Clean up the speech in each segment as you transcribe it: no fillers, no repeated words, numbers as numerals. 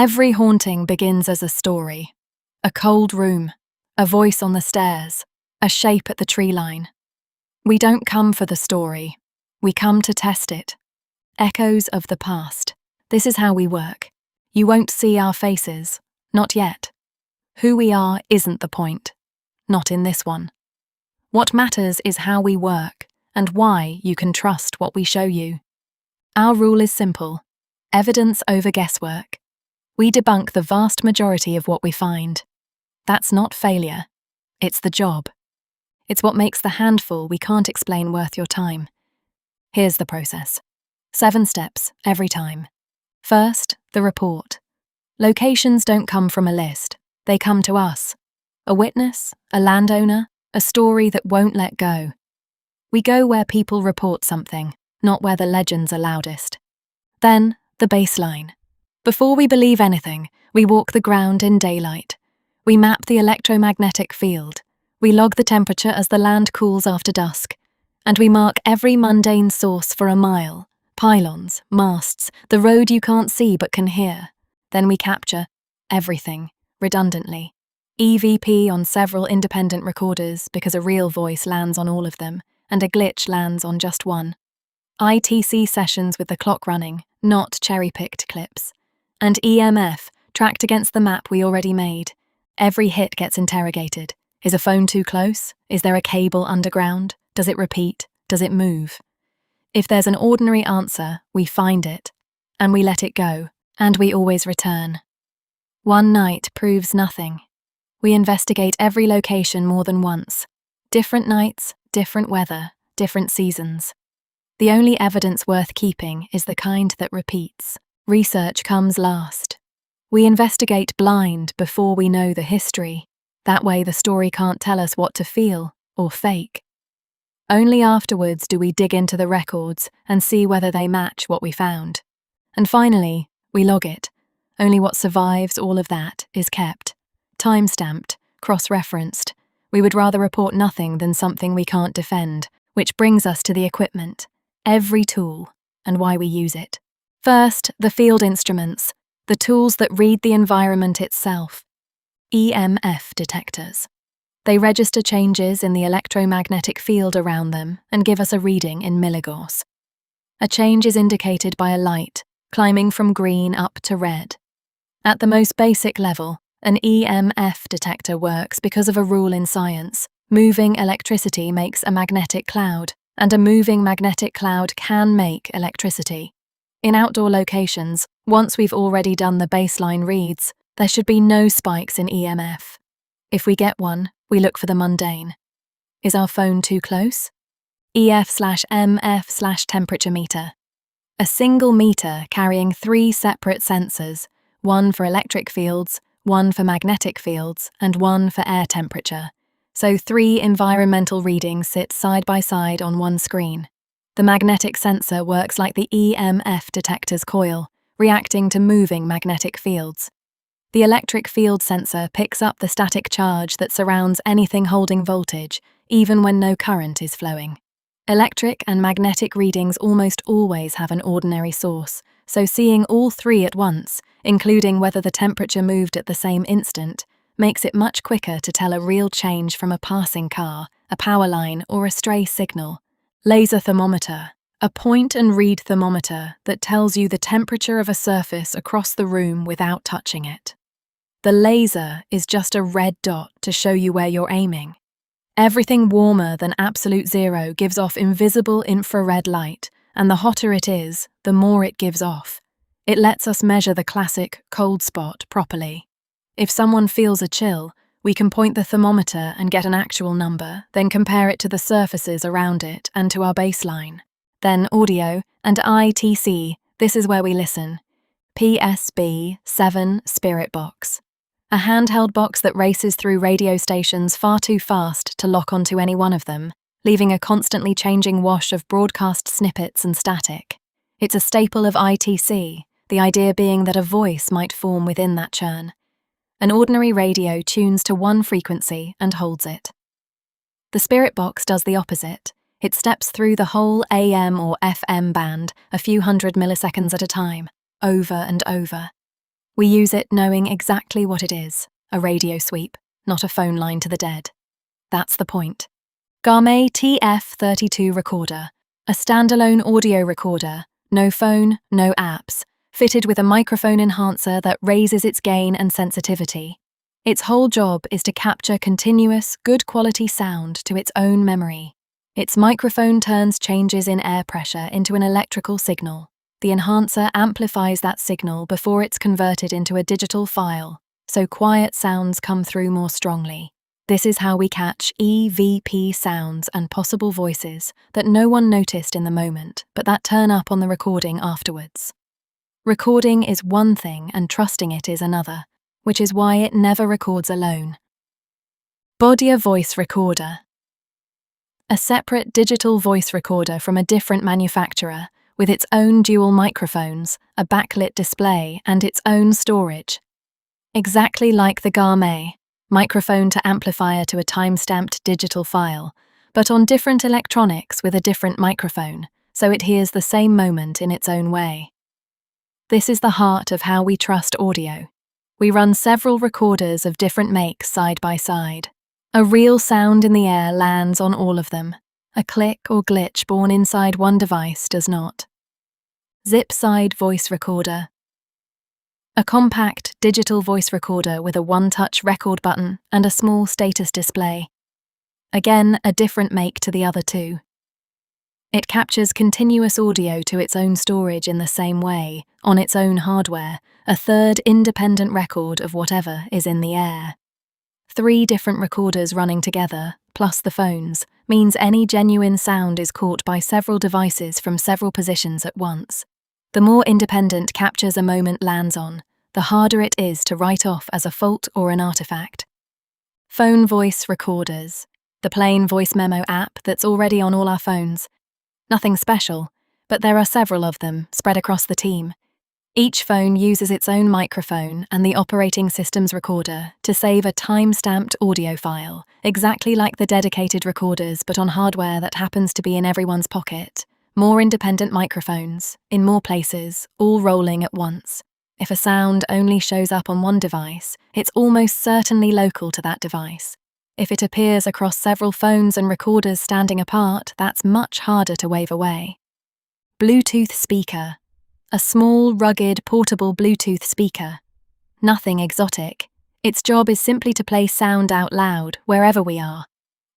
Every haunting begins as a story. A cold room, a voice on the stairs, a shape at the tree line. We don't come for the story. We come to test it. Echoes of the past. This is how we work. You won't see our faces. Not yet. Who we are isn't the point. Not in this one. What matters is how we work and why you can trust what we show you. Our rule is simple. Evidence over guesswork. We debunk the vast majority of what we find. That's not failure. It's the job. It's what makes the handful we can't explain worth your time. Here's the process. 7 steps, every time. First, the report. Locations don't come from a list. They come to us. A witness, a landowner, a story that won't let go. We go where people report something, not where the legends are loudest. Then, the baseline. Before we believe anything, we walk the ground in daylight. We map the electromagnetic field. We log the temperature as the land cools after dusk. And we mark every mundane source for a mile. Pylons, masts, the road you can't see but can hear. Then we capture everything, redundantly. EVP on several independent recorders because a real voice lands on all of them, and a glitch lands on just one. ITC sessions with the clock running, not cherry-picked clips. And EMF, tracked against the map we already made. Every hit gets interrogated. Is a phone too close? Is there a cable underground? Does it repeat? Does it move? If there's an ordinary answer, we find it. And we let it go. And we always return. One night proves nothing. We investigate every location more than once. Different nights, different weather, different seasons. The only evidence worth keeping is the kind that repeats. Research comes last. We investigate blind before we know the history. That way the story can't tell us what to feel or fake. Only afterwards do we dig into the records and see whether they match what we found. And finally, we log it. Only what survives all of that is kept. Time-stamped, cross-referenced. We would rather report nothing than something we can't defend, which brings us to the equipment, every tool, and why we use it. First, the field instruments, the tools that read the environment itself. EMF detectors. They register changes in the electromagnetic field around them and give us a reading in milligauss. A change is indicated by a light, climbing from green up to red. At the most basic level, an EMF detector works because of a rule in science. Moving electricity makes a magnetic cloud, and a moving magnetic cloud can make electricity. In outdoor locations, once we've already done the baseline reads, there should be no spikes in EMF. If we get one, we look for the mundane. Is our phone too close? EF/MF/temperature meter. A single meter carrying 3 separate sensors, one for electric fields, one for magnetic fields, and one for air temperature. So 3 environmental readings sit side by side on one screen. The magnetic sensor works like the EMF detector's coil, reacting to moving magnetic fields. The electric field sensor picks up the static charge that surrounds anything holding voltage, even when no current is flowing. Electric and magnetic readings almost always have an ordinary source, so seeing all 3 at once, including whether the temperature moved at the same instant, makes it much quicker to tell a real change from a passing car, a power line, or a stray signal. Laser thermometer, a point-and-read thermometer that tells you the temperature of a surface across the room without touching it. The laser is just a red dot to show you where you're aiming. Everything warmer than absolute zero gives off invisible infrared light, and the hotter it is, the more it gives off. It lets us measure the classic cold spot properly. If someone feels a chill, we can point the thermometer and get an actual number, then compare it to the surfaces around it and to our baseline. Then audio and ITC, this is where we listen. PSB 7 Spirit Box. A handheld box that races through radio stations far too fast to lock onto any one of them, leaving a constantly changing wash of broadcast snippets and static. It's a staple of ITC, the idea being that a voice might form within that churn. An ordinary radio tunes to one frequency and holds it. The Spirit Box does the opposite. It steps through the whole AM or FM band a few hundred milliseconds at a time, over and over. We use it knowing exactly what it is, a radio sweep, not a phone line to the dead. That's the point. Garmet TF32 recorder, a standalone audio recorder, no phone, no apps, fitted with a microphone enhancer that raises its gain and sensitivity. Its whole job is to capture continuous, good quality sound to its own memory. Its microphone turns changes in air pressure into an electrical signal. The enhancer amplifies that signal before it's converted into a digital file, so quiet sounds come through more strongly. This is how we catch EVP sounds and possible voices that no one noticed in the moment, but that turn up on the recording afterwards. Recording is one thing and trusting it is another, which is why it never records alone. Body voice recorder. A separate digital voice recorder from a different manufacturer, with its own dual microphones, a backlit display, and its own storage. Exactly like the Garmet, microphone to amplifier to a time-stamped digital file, but on different electronics with a different microphone, so it hears the same moment in its own way. This is the heart of how we trust audio. We run several recorders of different makes side by side. A real sound in the air lands on all of them. A click or glitch born inside one device does not. Zip-side voice recorder. A compact digital voice recorder with a one-touch record button and a small status display. Again, a different make to the other two. It captures continuous audio to its own storage in the same way, on its own hardware, a third independent record of whatever is in the air. 3 different recorders running together, plus the phones, means any genuine sound is caught by several devices from several positions at once. The more independent captures a moment lands on, the harder it is to write off as a fault or an artifact. Phone voice recorders. The plain voice memo app that's already on all our phones. Nothing special, but there are several of them spread across the team. Each phone uses its own microphone and the operating system's recorder to save a time-stamped audio file, exactly like the dedicated recorders but on hardware that happens to be in everyone's pocket. More independent microphones, in more places, all rolling at once. If a sound only shows up on one device, it's almost certainly local to that device. If it appears across several phones and recorders standing apart, that's much harder to wave away. Bluetooth speaker. A small, rugged, portable Bluetooth speaker. Nothing exotic. Its job is simply to play sound out loud, wherever we are.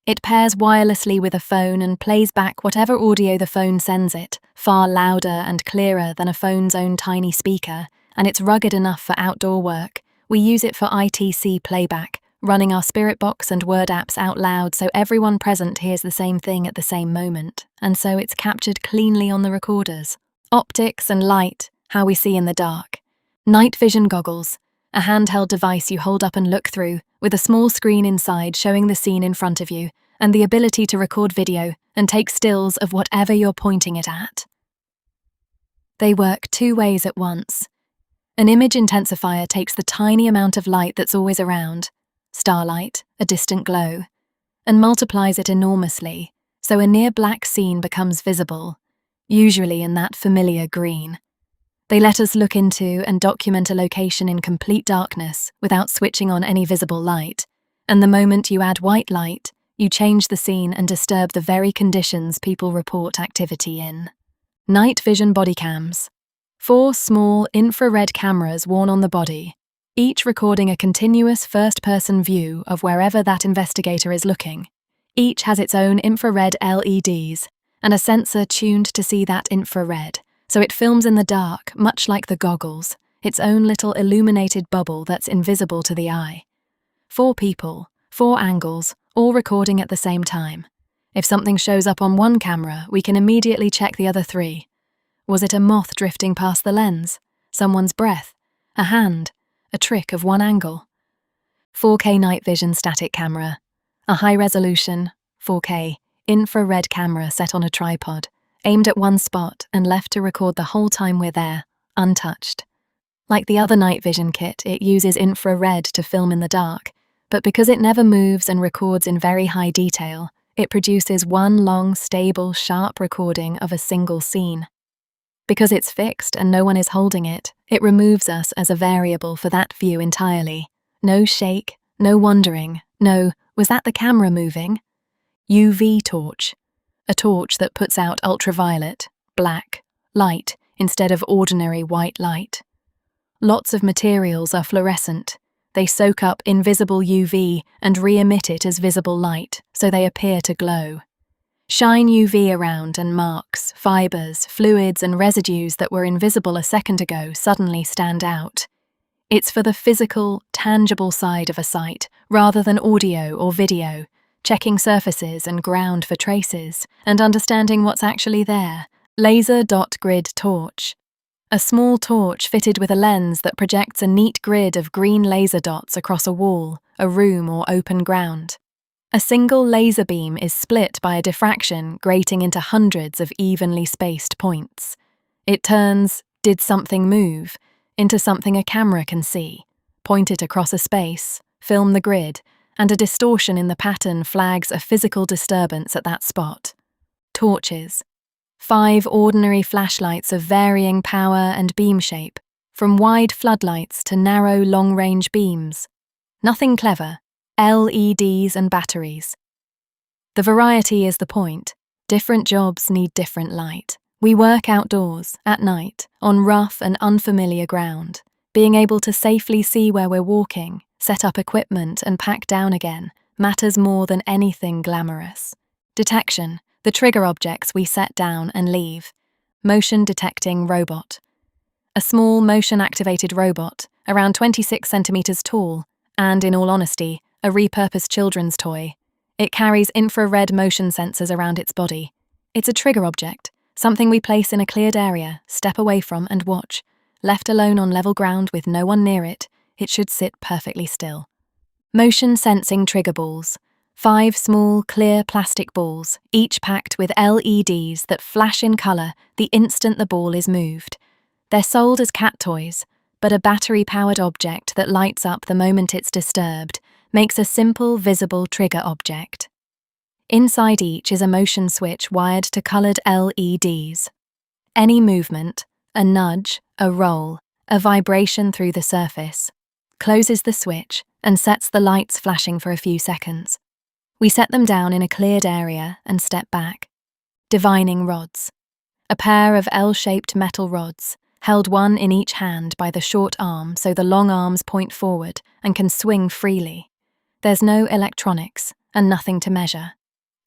It pairs wirelessly with a phone and plays back whatever audio the phone sends it, far louder and clearer than a phone's own tiny speaker, and it's rugged enough for outdoor work. We use it for ITC playback, running our spirit box and word apps out loud so everyone present hears the same thing at the same moment, and so it's captured cleanly on the recorders. Optics and light, how we see in the dark. Night vision goggles, a handheld device you hold up and look through, with a small screen inside showing the scene in front of you, and the ability to record video and take stills of whatever you're pointing it at. They work 2 ways at once. An image intensifier takes the tiny amount of light that's always around, starlight, a distant glow, and multiplies it enormously, so a near black scene becomes visible, usually in that familiar green. They let us look into and document a location in complete darkness without switching on any visible light, and the moment you add white light, you change the scene and disturb the very conditions people report activity in. Night vision body cams. 4 small infrared cameras worn on the body, each recording a continuous first-person view of wherever that investigator is looking. Each has its own infrared LEDs and a sensor tuned to see that infrared, so it films in the dark, much like the goggles, its own little illuminated bubble that's invisible to the eye. 4 people, 4 angles, all recording at the same time. If something shows up on one camera, we can immediately check the other 3. Was it a moth drifting past the lens? Someone's breath? A hand? A trick of one angle? 4K night vision static camera. A high-resolution, 4K, infrared camera set on a tripod, aimed at one spot and left to record the whole time we're there, untouched. Like the other night vision kit, it uses infrared to film in the dark, but because it never moves and records in very high detail, it produces one long, stable, sharp recording of a single scene. Because it's fixed and no one is holding it, it removes us as a variable for that view entirely. No shake, no wondering, no, was that the camera moving? UV torch. A torch that puts out ultraviolet, black, light instead of ordinary white light. Lots of materials are fluorescent. They soak up invisible UV and re-emit it as visible light, so they appear to glow. Shine UV around and marks, fibers, fluids and residues that were invisible a second ago suddenly stand out. It's for the physical, tangible side of a site, rather than audio or video, checking surfaces and ground for traces, and understanding what's actually there. Laser dot grid torch. A small torch fitted with a lens that projects a neat grid of green laser dots across a wall, a room or open ground. A single laser beam is split by a diffraction grating into hundreds of evenly spaced points. It turns, did something move, into something a camera can see, point it across a space, film the grid, and a distortion in the pattern flags a physical disturbance at that spot. Torches. 5 ordinary flashlights of varying power and beam shape, from wide floodlights to narrow long-range beams. Nothing clever. LEDs and batteries. The variety is the point. Different jobs need different light. We work outdoors, at night, on rough and unfamiliar ground. Being able to safely see where we're walking, set up equipment and pack down again, matters more than anything glamorous. Detection, the trigger objects we set down and leave. Motion detecting robot. A small motion-activated robot, around 26 centimeters tall, and, in all honesty, a repurposed children's toy. It carries infrared motion sensors around its body. It's a trigger object, something we place in a cleared area, step away from and watch. Left alone on level ground with no one near it, it should sit perfectly still. Motion sensing trigger balls. 5 small, clear plastic balls, each packed with LEDs that flash in colour the instant the ball is moved. They're sold as cat toys, but a battery-powered object that lights up the moment it's disturbed makes a simple, visible trigger object. Inside each is a motion switch wired to coloured LEDs. Any movement, a nudge, a roll, a vibration through the surface, closes the switch and sets the lights flashing for a few seconds. We set them down in a cleared area and step back. Divining rods. A pair of L-shaped metal rods, held one in each hand by the short arm so the long arms point forward and can swing freely. There's no electronics and nothing to measure.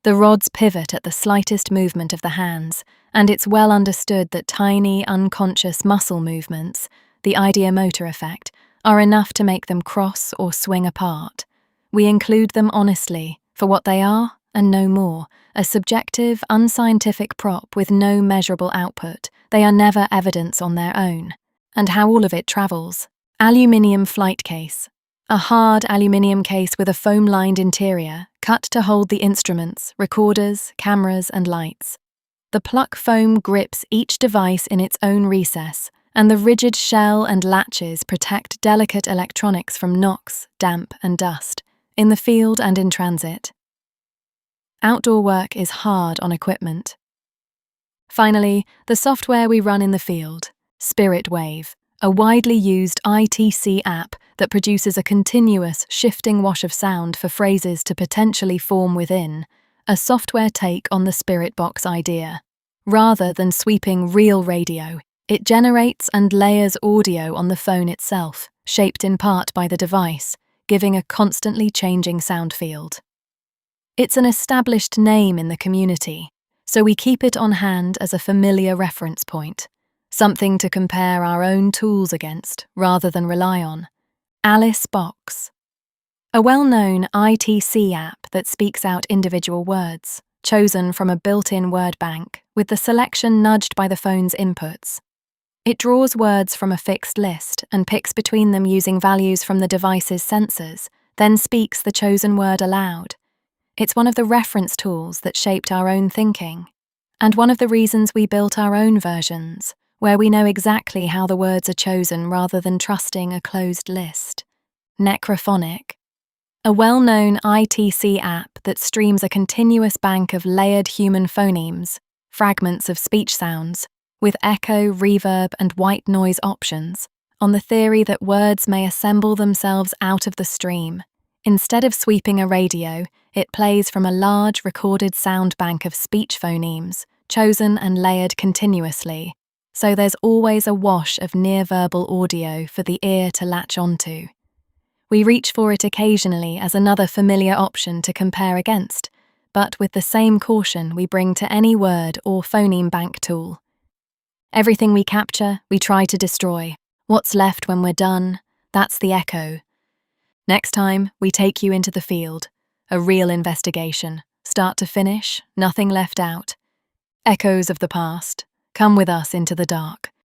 The rods pivot at the slightest movement of the hands, and it's well understood that tiny, unconscious muscle movements, the ideomotor effect, are enough to make them cross or swing apart. We include them honestly, for what they are and no more, a subjective, unscientific prop with no measurable output. They are never evidence on their own. And how all of it travels. Aluminium flight case. A hard aluminium case with a foam-lined interior, cut to hold the instruments, recorders, cameras and lights. The pluck foam grips each device in its own recess, and the rigid shell and latches protect delicate electronics from knocks, damp and dust, in the field and in transit. Outdoor work is hard on equipment. Finally, the software we run in the field, Spirit Wave, a widely used ITC app that produces a continuous, shifting wash of sound for phrases to potentially form within, a software take on the Spirit Box idea. Rather than sweeping real radio, it generates and layers audio on the phone itself, shaped in part by the device, giving a constantly changing sound field. It's an established name in the community, so we keep it on hand as a familiar reference point, something to compare our own tools against rather than rely on. Alice Box. A well-known ITC app that speaks out individual words, chosen from a built-in word bank, with the selection nudged by the phone's inputs. It draws words from a fixed list and picks between them using values from the device's sensors, then speaks the chosen word aloud. It's one of the reference tools that shaped our own thinking, and one of the reasons we built our own versions, where we know exactly how the words are chosen rather than trusting a closed list. Necrophonic. A well-known ITC app that streams a continuous bank of layered human phonemes, fragments of speech sounds, with echo, reverb, and white noise options, on the theory that words may assemble themselves out of the stream. Instead of sweeping a radio, it plays from a large recorded sound bank of speech phonemes, chosen and layered continuously, so there's always a wash of near-verbal audio for the ear to latch onto. We reach for it occasionally as another familiar option to compare against, but with the same caution we bring to any word or phoneme bank tool. Everything we capture, we try to destroy. What's left when we're done? That's the echo. Next time, we take you into the field. A real investigation. Start to finish, nothing left out. Echoes of the past. Come with us into the dark.